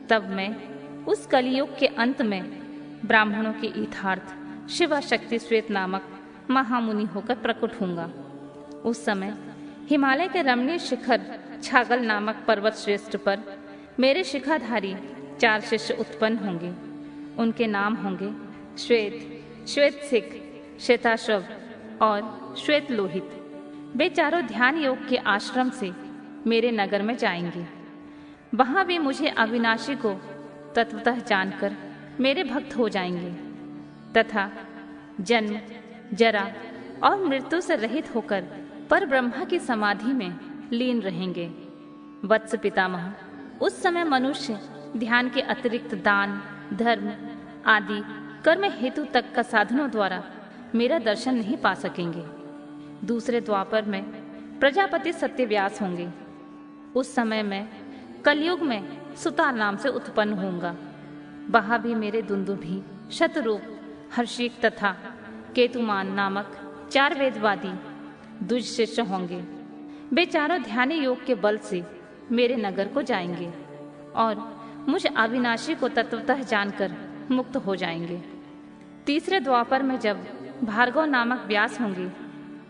तब मैं उस कलियुग के अंत में ब्राह्मणों के ईथार्थ शिवा शक्ति श्वेत नामक महामुनि होकर प्रकट होऊंगा। उस समय हिमालय के रमणीय शिखर छागल नामक पर्वत श्रेष्ठ पर मेरे शिखाधारी 4 शिष्य उत्पन्न होंगे। उनके नाम होंगे श्वेत, श्वेत सिख, श्वेताश्व और श्वेत लोहित। वे चारों ध्यान योग के आश्रम से मेरे नगर में जाएंगे। वहां वे मुझे अविनाशी को तत्वतः जानकर मेरे भक्त हो जाएंगे तथा जन्म, जरा और मृत्यु से रहित होकर पर ब्रह्मा की समाधि में लीन रहेंगे। वत्स पितामह, उस समय मनुष्य ध्यान के अतिरिक्त दान, धर्म आदि कर्म हेतु तक का साधनों द्वारा मेरा दर्शन नहीं पा सकेंगे। दूसरे द्वापर में प्रजापति सत्यव्यास होंगे। उस समय मैं कलयुग में सुतार नाम से उत्पन्न होऊंगा। वहां भी मेरे दुंदुभी, शतरूप, हर्षिक तथा केतुमान नामक 4 वेदवादी द्विज शिष्य होंगे। वे चारों ध्यान योग के बल से मेरे नगर को जाएंगे और मुझ अविनाशी को तत्वतः जानकर मुक्त हो जाएंगे। तीसरे द्वापर में जब भार्गव नामक व्यास होंगे,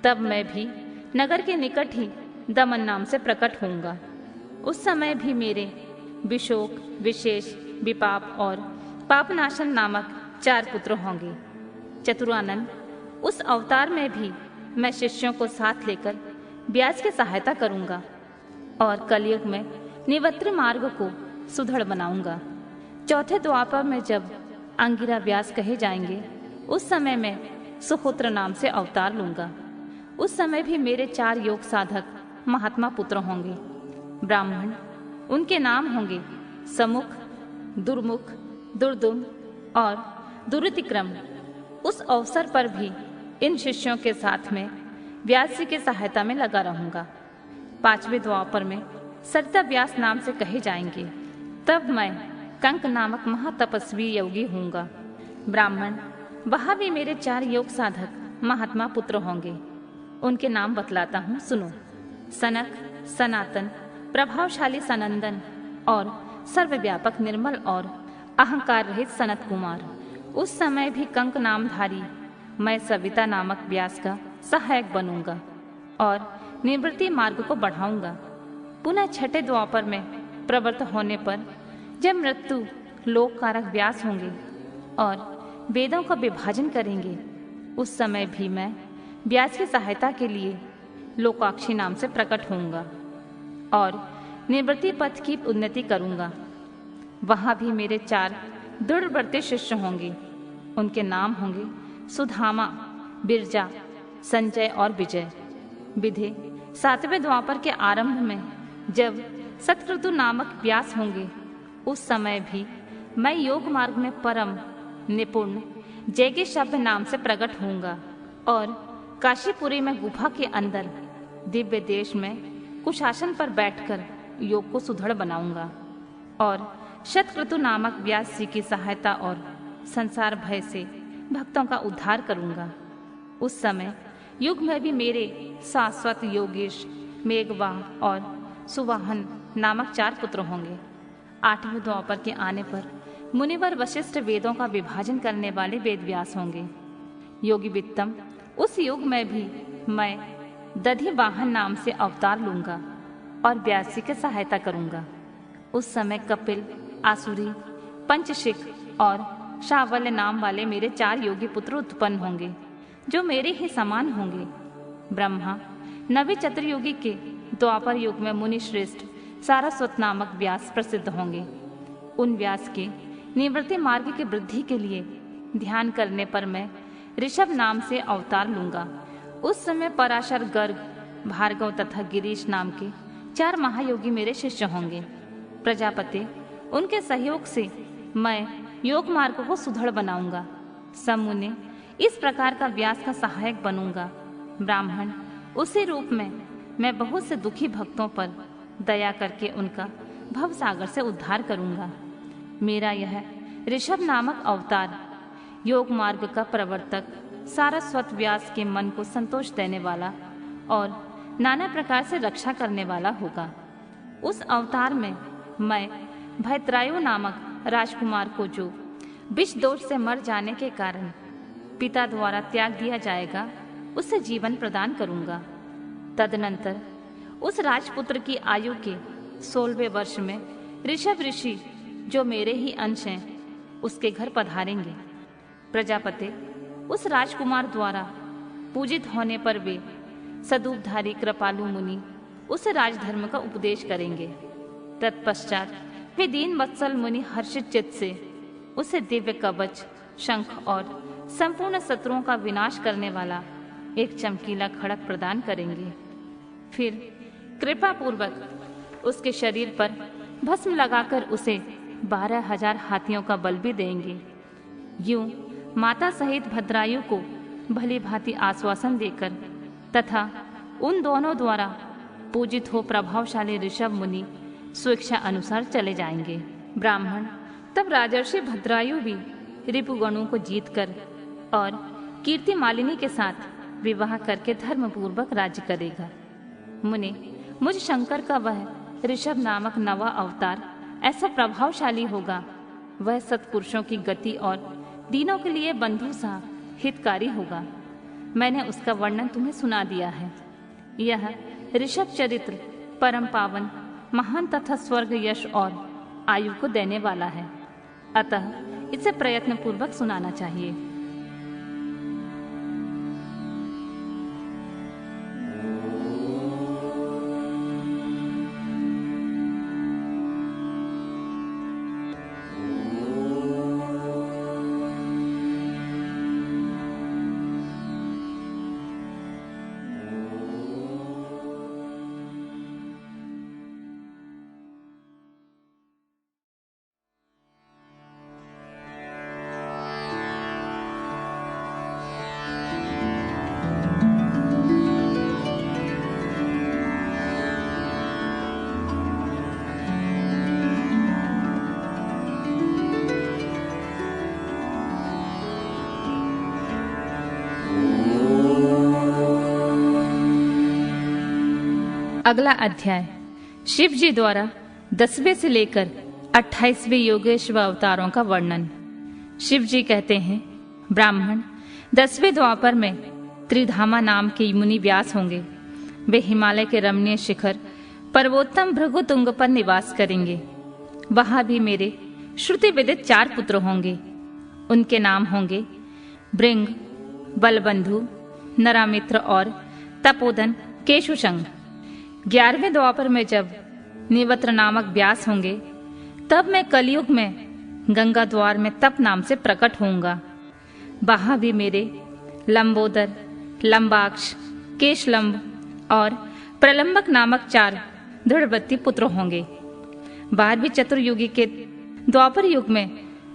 तब मैं भी नगर के निकट ही दमन नाम से प्रकट होऊंगा। उस समय भी मेरे विशोक, विशेष, विपाप और पापनाशन नामक 4 पुत्र होंगे। चतुरानन, उस अवतार में भी मैं शिष्यों को साथ लेकर व्यास की सहायता करूंगा और कलयुग में निवृत्ति मार्ग को सुदृढ़ बनाऊंगा। चौथे द्वापर में जब अंगिरा व्यास कहे जाएंगे, उस समय मैं सुहोत्र नाम से अवतार लूंगा। उस समय भी मेरे 4 योग साधक महात्मा पुत्र होंगे। ब्राह्मण, उनके नाम होंगे समुख, दुर्मुख, दुर्दुम और दुरितिक्रम। उस अवसर पर भी इन शिष्यों के साथ में व्यास जी की सहायता में लगा रहूंगा। 5वें द्वापर में सरिता व्यास नाम से कहे जाएंगे। तब मैं कंक नामक महातपस्वी योगी होऊंगा। ब्राह्मण, वहां भी मेरे 4 योग साधक महात्मा पुत्र होंगे। उनके नाम बतलाता हूँ, सुनो। सनक, सनातन, प्रभावशाली सनंदन और सर्वव्यापक निर्मल और अहंकार रहित सनत कुमार। उस समय भी कंक नामधारी मैं सविता नामक व्यास का सहायक बनूंगा और निवृत्ति मार्ग को बढ़ाऊंगा। पुनः 6ठे द्वापर में प्रवृत्त होने पर जब मृत्यु लोक कारक व्यास होंगे और वेदों का विभाजन करेंगे, उस समय भी मैं व्यास की सहायता के लिए लोकाक्षी नाम से प्रकट होऊंगा और निवृत्ति पथ की उन्नति करूंगा। वहां भी मेरे 4 दृढ़व्रती शिष्य होंगे। उनके नाम होंगे सुधामा, बिरजा, संजय और विजय। विधे 7वें द्वापर के आरंभ में जब सतक्रतु नामक व्यास होंगे, उस समय भी मैं योग मार्ग में परम निपुण जैगे शब्द नाम से प्रकट होऊंगा और काशीपुरी में गुफा के अंदर दिव्य देश में कुशासन पर बैठकर योग को सुदृढ़ बनाऊंगा और शतक्रतु नामक व्यास जी की सहायता और संसार भय से भक्तों का उद्धार करूंगा। उस समय युग में भी मेरे शाश्वत योगेश, मेघवाह और सुवाहन नामक 4 पुत्र होंगे। 8वें द्वापर के आने पर मुनिवर वशिष्ठ वेदों का विभाजन करने वाले वेदव्यास होंगे। योगी वित्तम, उस युग में भी मैं दधि वाहन नाम से अवतार लूंगा और व्यास जी की सहायता करूंगा। उस समय कपिल, आसुरी, पंचशिख और शावल्य नाम वाले मेरे 4 योगी पुत्र उत्पन्न होंगे जो मेरे ही समान होंगे। ब्रह्मा नवे चतुर्युगी के द्वापर युग में मुनि श्रेष्ठ सारस्वत नामक व्यास प्रसिद्ध होंगे। उन व्यास के निवृत्ति मार्ग की वृद्धि के लिए ध्यान करने पर मैं ऋषभ नाम से अवतार लूंगा। उस समय पराशर, गर्ग, भार्गव तथा गिरीश नाम के 4 महायोगी मेरे शिष्य होंगे। प्रजापति, उनके सहयोग से मैं योग मार्ग को सुदृढ़ बनाऊंगा। सब मुनि, इस प्रकार का व्यास का सहायक बनूंगा। ब्राह्मण, उसी रूप में मैं बहुत से दुखी भक्तों पर दया करके उनका भवसागर से उद्धार करूंगा। मेरा यह ऋषभ नामक अवतार योग मार्ग का प्रवर्तक, सारस्वत व्यास के मन को संतोष देने वाला और नाना प्रकार से रक्षा करने वाला होगा। उस अवतार में मैं भैत्रायु नामक राजकुमार को, जो विष दोष से मर जाने के कारण पिता द्वारा त्याग दिया जाएगा, उसे जीवन प्रदान करूंगा। तदनंतर उस राजपुत्र की आयु के 16वें वर्ष में ऋषभ ऋषि, जो मेरे ही अंश हैं, उसके घर पधारेंगे। प्रजापति, उस राजकुमार द्वारा पूजित होने पर वे सदूपधारी कृपालु मुनि उसे राजधर्म का उपदेश करेंगे। तत्पश्चात वे दीन वत्सल मुनि हर्षित चित्त से उसे दिव्य कवच, शंख और संपूर्ण शत्रुओं का विनाश करने वाला एक चमकीला खड़ग प्रदान करेंगे। फिर कृपा पूर्वक उसके शरीर पर भस्म लगाकर उसे 12,000 हाथियों का बल भी देंगे। यूं माता सहित भद्रायु को भली भांति आश्वासन देकर तथा उन दोनों द्वारा पूजित हो प्रभावशाली ऋषभ मुनि स्वेच्छा अनुसार चले जाएंगे। ब्राह्मण, तब राजर्षि भद्रायु भी रिपुगणों को जीतकर और कीर्ति मालिनी के साथ विवाह करके धर्म पूर्वक राज्य करेगा। मुनि, मुझ शंकर का वह ऋषभ नामक नवा अवतार ऐसा प्रभावशाली होगा, वह सत्पुरुषों की गति और दीनों के लिए बंधु सा हितकारी होगा। मैंने उसका वर्णन तुम्हें सुना दिया है। यह ऋषभ चरित्र परम पावन, महान तथा स्वर्ग, यश और आयु को देने वाला है, अतः इसे प्रयत्न पूर्वक सुनाना चाहिए। अगला अध्याय शिव जी द्वारा 10वें से लेकर 28वें योगेश्वर अवतारों का वर्णन। शिव जी कहते हैं, ब्राह्मण, 10वें द्वापर में त्रिधामा नाम के मुनि व्यास होंगे। वे हिमालय के रमणीय शिखर पर्वोत्तम भृगुतुंग पर निवास करेंगे। वहां भी मेरे श्रुति विदित 4 पुत्र होंगे। उनके नाम होंगे भृंग, बलबंधु, नरामित्र और तपोदन केशुशंग। 11वें द्वापर में जब निवत्र नामक व्यास होंगे, तब मैं कलयुग में गंगा द्वार में तप नाम से प्रकट होऊंगा। वहां भी मेरे लंबोदर, लंबाक्ष, केशलंब और प्रलंबक नामक 4 दृढ़वत्ती पुत्र होंगे। 12वीं चतुर्युगी के द्वापर युग में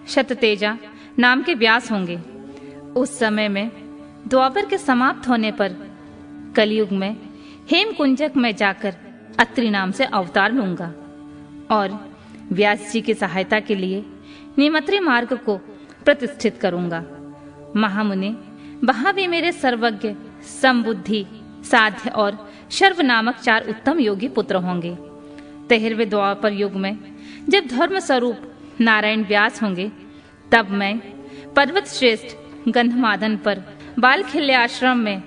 शततेजा नाम के व्यास होंगे। उस समय में द्वापर के समाप्त होने पर कलयुग में हेमकुंजक में जाकर अत्रि नाम से अवतार लूंगा और व्यास जी की सहायता के लिए निमत्री मार्ग को प्रतिष्ठित करूंगा। महामुनि, वहां भी मेरे सर्वज्ञ, समबुद्धि, साध्य और शर्व नामक 4 उत्तम योगी पुत्र होंगे। 13वें द्वापर युग में जब धर्म स्वरूप नारायण व्यास होंगे, तब मैं पर्वत श्रेष्ठ गंधमादन पर बालखिल्य आश्रम में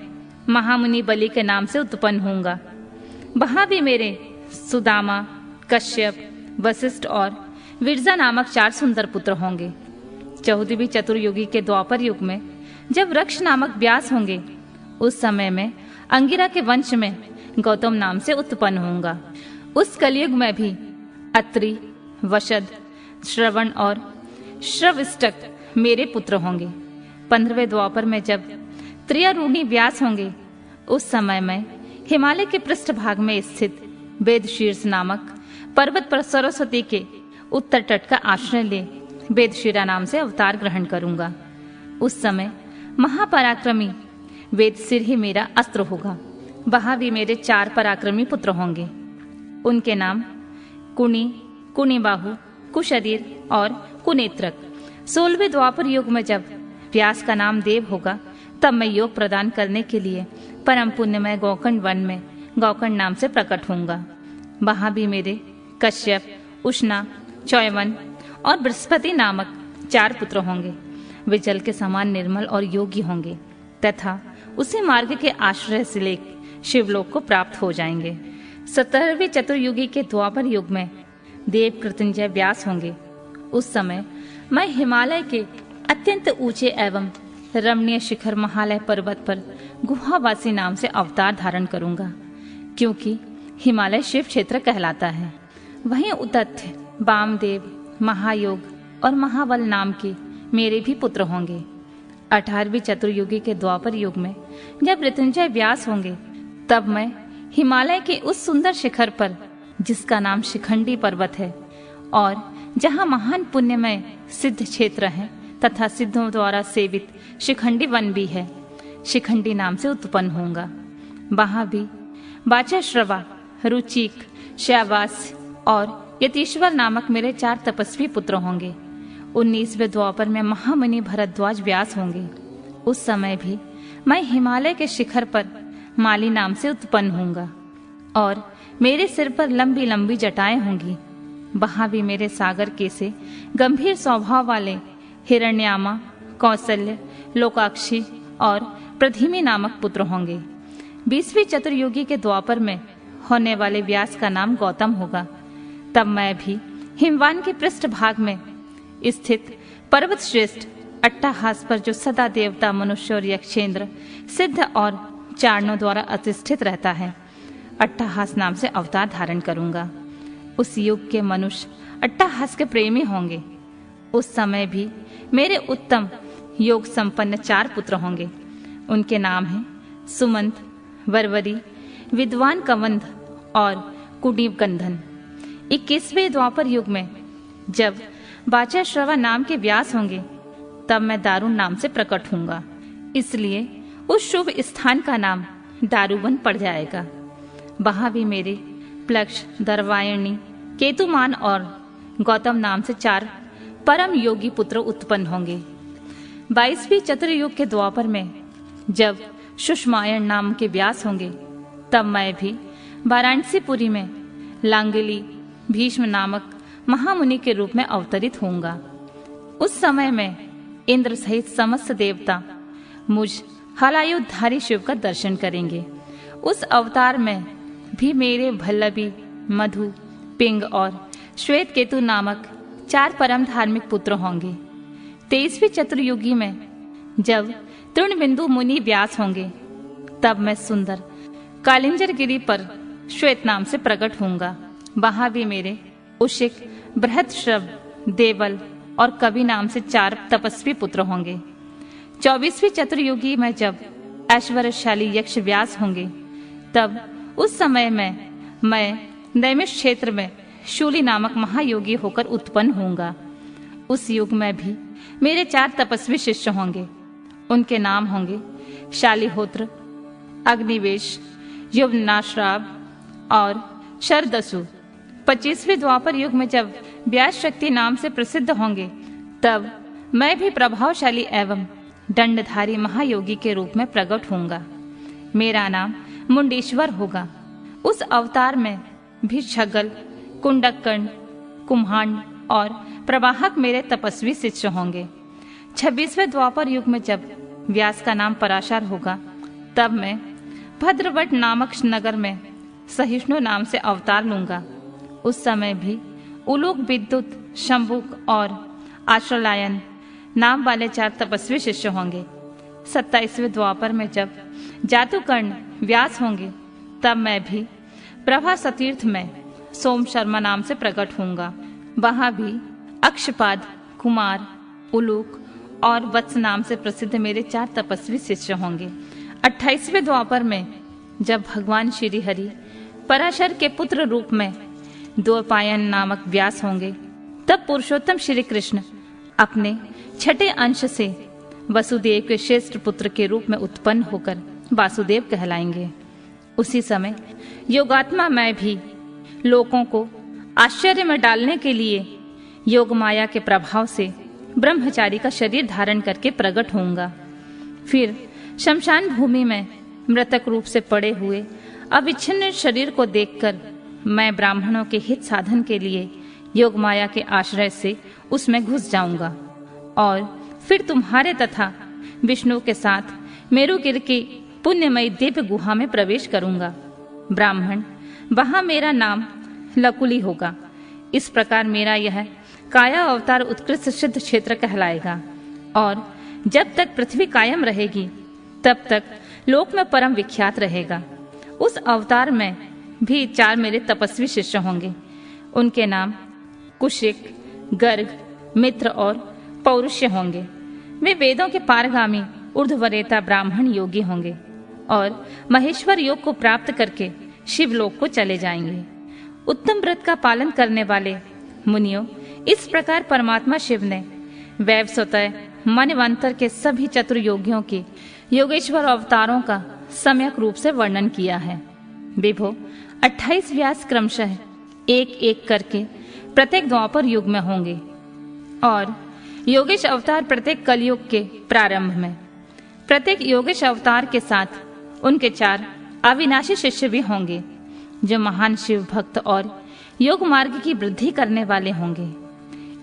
महामुनि बलि के नाम से उत्पन्न होऊंगा। वहां भी मेरे सुदामा, कश्यप, वशिष्ठ और विरजा नामक 4 सुंदर पुत्र होंगे। 14वीं चतुर्युगी के द्वापर युग में जब वृक्ष नामक व्यास होंगे, उस समय में अंगिरा के वंश में गौतम नाम से उत्पन्न होऊंगा। उस कलयुग में भी अत्रि, वशद, श्रवण और श्रवष्टक मेरे पुत्र होंगे। 15वें द्वापर में जब त्रियारूणी व्यास होंगे, उस समय में हिमालय के पृष्ठभाग में स्थित वेदशीर्ष नामक पर्वत पर सरस्वती के उत्तर तट का आश्रय ले वेदशिरा नाम से अवतार ग्रहण करूंगा। उस समय महापराक्रमी वेदसिर ही मेरा अस्त्र होगा। वहां भी मेरे 4 पराक्रमी पुत्र होंगे। उनके नाम कुणी, कुणिबाहु, कुशरीर और कुनेत्रक। 16वें द्वापर युग में जब व्यास का नाम देव होगा, तब मैं योग प्रदान करने के लिए परम पुण्यमय गौकर्ण वन में गौकर्ण नाम से प्रकट होऊंगा। वहां भी मेरे कश्यप, उष्णा, चौयवन और बृहस्पति नामक 4 पुत्र होंगे। वे जल के समान निर्मल और योगी होंगे तथा उसी मार्ग के आश्रय से लेकर शिवलोक को प्राप्त हो जाएंगे। 17वें चतुर्युगी के द्वापर युग में देव कृतंजय व्यास होंगे। उस समय मैं हिमालय के अत्यंत ऊंचे एवं रमणीय शिखर महालय पर्वत पर गुहावासी नाम से अवतार धारण करूंगा, क्योंकि हिमालय शिव क्षेत्र कहलाता है। वहीं उतथ्य, वामदेव, महायोग और महाबल नाम के मेरे भी पुत्र होंगे। 18वीं चतुर्युगी के द्वापर युग में जब मृत्युंजय व्यास होंगे, तब मैं हिमालय के उस सुंदर शिखर पर, जिसका नाम शिखंडी पर्वत है और जहां महान पुण्यमय सिद्ध क्षेत्र है तथा सिद्धों द्वारा सेवित शिखंडी वन भी है, शिखंडी नाम से उत्पन्न होऊंगा। वहां भी वाचश्रवा, रुचिक, श्यावास और यतीश्वर नामक मेरे 4 तपस्वी पुत्र होंगे। 19वें द्वापर में महामुनि भरद्वाज व्यास होंगे। उस समय भी मैं हिमालय के शिखर पर माली नाम से उत्पन्न होऊंगा और मेरे सिर पर लंबी लंबी जटाएं होंगी। वहां भी मेरे सागर के से गंभीर स्वभाव वाले हिरण्यामा, कौशल्य, लोकाक्षी और प्रधिमी नामक पुत्र होंगे। 20वीं चतुर्युगी के द्वापर में होने वाले व्यास का नाम गौतम होगा। तब मैं भी हिमवान के पृष्ठभाग में स्थित पर्वत श्रेष्ठ अट्टाहास पर, जो सदा देवता, मनुष्य और यक्षेंद्र, सिद्ध और चारणों द्वारा अधिष्ठित रहता है, अट्टाहास नाम से अवतार धारण करूंगा। उस युग के मनुष्य अट्टाहास के प्रेमी होंगे। उस समय भी मेरे उत्तम योग संपन्न 4 पुत्र होंगे। उनके नाम हैं सुमंत, वरवरी, विद्वान कवंध और कुडीव गंधन। 21वें द्वापर युग में जब वाचाश्रवा नाम के व्यास होंगे, तब मैं दारुण नाम से प्रकट होऊंगा। इसलिए उस शुभ स्थान का नाम दारुवन पड़ जाएगा। वहां भी मेरे प्लक्ष, दर्वायणी, केतुमान और गौतम नाम से 4 परम योगी पुत्र उत्पन्न होंगे। 22वीं चतुर्युग के द्वापर में जब सुषमायण नाम के व्यास होंगे, तब मैं भी वाराणसीपुरी में लांगली भीष्म नामक महामुनि के रूप में अवतरित होऊंगा। उस समय में इंद्र सहित समस्त देवता मुझ हलायुधारी शिव का दर्शन करेंगे। उस अवतार में भी मेरे भल्लभी, मधु, पिंग और श्वेत केतु नामक 4 परम धार्मिक पुत्र होंगे। 23वीं चतुर्युगी में जब तृणबिंदु मुनि व्यास होंगे, तब मैं सुंदर कालिंजर गिरी पर श्वेत नाम से प्रकट होऊंगा। वहां भी मेरे उशिक, बृहदश्रव, देवल और कवि नाम से 4 तपस्वी पुत्र होंगे। 24वीं चतुर्युगी में जब ऐश्वर्यशाली यक्ष व्यास होंगे, तब उस समय में मैं नैमिष क्षेत्र में शूली नामक महायोगी होकर उत्पन्न होऊंगा। उस युग में भी मेरे 4 तपस्वी शिष्य होंगे। उनके नाम होंगे शालिहोत्र, अग्निवेश, युवनाश्राव और शरदसु। 25वें द्वापर युग में जब व्यास शक्ति नाम से प्रसिद्ध होंगे, तब मैं भी प्रभावशाली एवं दंडधारी महायोगी के रूप में प्रकट होऊंगा। मेरा नाम मुंडेश्वर होगा। उस अवतार में भी छगल, कुंडकर्ण, कुम्हांड और प्रवाहक मेरे तपस्वी शिष्य होंगे। 26वें द्वापर युग में जब व्यास का नाम पराशर होगा, तब मैं भद्रवट नामक नगर में सहिष्णु नाम से अवतार लूंगा। उस समय भी उलूक, विद्युत, शंभुक और आश्रलायन नाम वाले 4 तपस्वी शिष्य होंगे। 27वें द्वापर में जब जातुकर्ण व्यास होंगे, तब मैं भी प्रभा सतीर्थ में सोम शर्मा नाम से प्रकट होऊंगा। वहां भी अक्षपाद, कुमार, उलूक और वत्स नाम से प्रसिद्ध मेरे 4 तपस्वी शिष्य होंगे। 28वें द्वापर में जब भगवान श्री हरि पराशर के पुत्र रूप में द्वैपायन नामक व्यास होंगे, तब पुरुषोत्तम श्री कृष्ण अपने छठे अंश से वसुदेव के श्रेष्ठ पुत्र के रूप में उत्पन्न होकर वासुदेव कहलाएंगे। उसी समय योगात्मा मैं भी लोगों को आश्चर्य में डालने के लिए योग माया के प्रभाव से ब्रह्मचारी का शरीर धारण करके प्रकट होऊंगा। फिर शमशान भूमि में मृतक रूप से पड़े हुए अविच्छिन्न शरीर को देखकर मैं ब्राह्मणों के हित साधन के लिए योग माया के आश्रय से उसमें घुस जाऊंगा और फिर तुम्हारे तथा विष्णु के साथ मेरुगिर की पुण्यमयी दिव्य गुहा में प्रवेश करूंगा। ब्राह्मण, वहां मेरा नाम लकुली होगा। इस प्रकार मेरा यह काया अवतार उत्कृष्ट सिद्ध क्षेत्र कहलाएगा और जब तक पृथ्वी कायम रहेगी, तब तक लोक में परम विख्यात रहेगा। उस अवतार में भी 4 मेरे तपस्वी शिष्य होंगे। उनके नाम कुशिक, गर्ग, मित्र और पौरुष्य होंगे। वे वेदों के पारगामी ऊर्ध्वरेता ब्राह्मण योगी होंगे और महेश्वर योग को प्राप्त करके शिवलोक को चले जाएंगे। उत्तम व्रत का पालन करने वाले मुनियों, इस प्रकार परमात्मा शिव ने वैवस्वतः मनवंतर के सभी चतुर योगियों के योगेश्वर अवतारों का सम्यक रूप से वर्णन किया है। विभो 28 व्यास क्रमशः एक एक करके प्रत्येक द्वापर युग में होंगे और योगेश अवतार प्रत्येक कलयुग के प्रारंभ में। प्रत्येक योगेश अवतार के साथ उनके 4 अविनाशी शिष्य भी होंगे, जो महान शिव भक्त और योग मार्ग की वृद्धि करने वाले होंगे।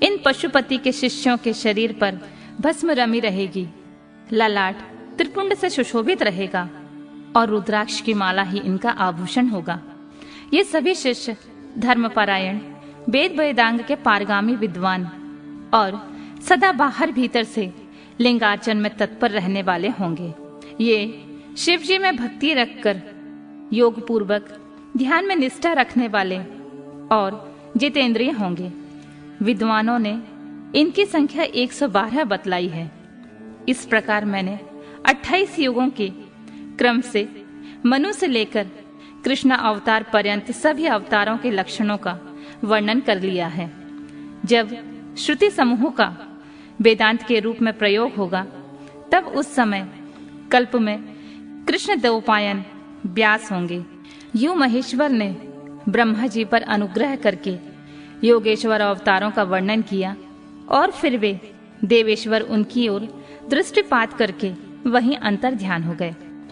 इन पशुपति के शिष्यों के शरीर पर भस्म रमी रहेगी, ललाट त्रिपुंड से सुशोभित रहेगा और रुद्राक्ष की माला ही इनका आभूषण होगा। ये सभी शिष्य धर्मपरायण, वेद वेदांग के पारगामी विद्वान और सदा बाहर भीतर से लिंगार्चन में तत्पर रहने वाले होंगे। ये शिव जी में भक्ति रखकर योग पूर्वक ध्यान में निष्ठा रखने वाले और जितेंद्रिय होंगे। विद्वानों ने इनकी संख्या 112 बतलाई है। इस प्रकार मैंने 28 युगों के क्रम से मनु से लेकर कृष्ण अवतार पर्यंत सभी अवतारों के लक्षणों का वर्णन कर लिया है। जब श्रुति समूह का वेदांत के रूप में प्रयोग होगा, तब उस समय कल्प में कृष्ण द्वैपायन व्यास होंगे। यूं महेश्वर ने ब्रह्मा जी पर अनुग्रह करके योगेश्वर अवतारों का वर्णन किया और फिर वे देवेश्वर उनकी ओर दृष्टिपात करके वहीं अंतर ध्यान हो गए।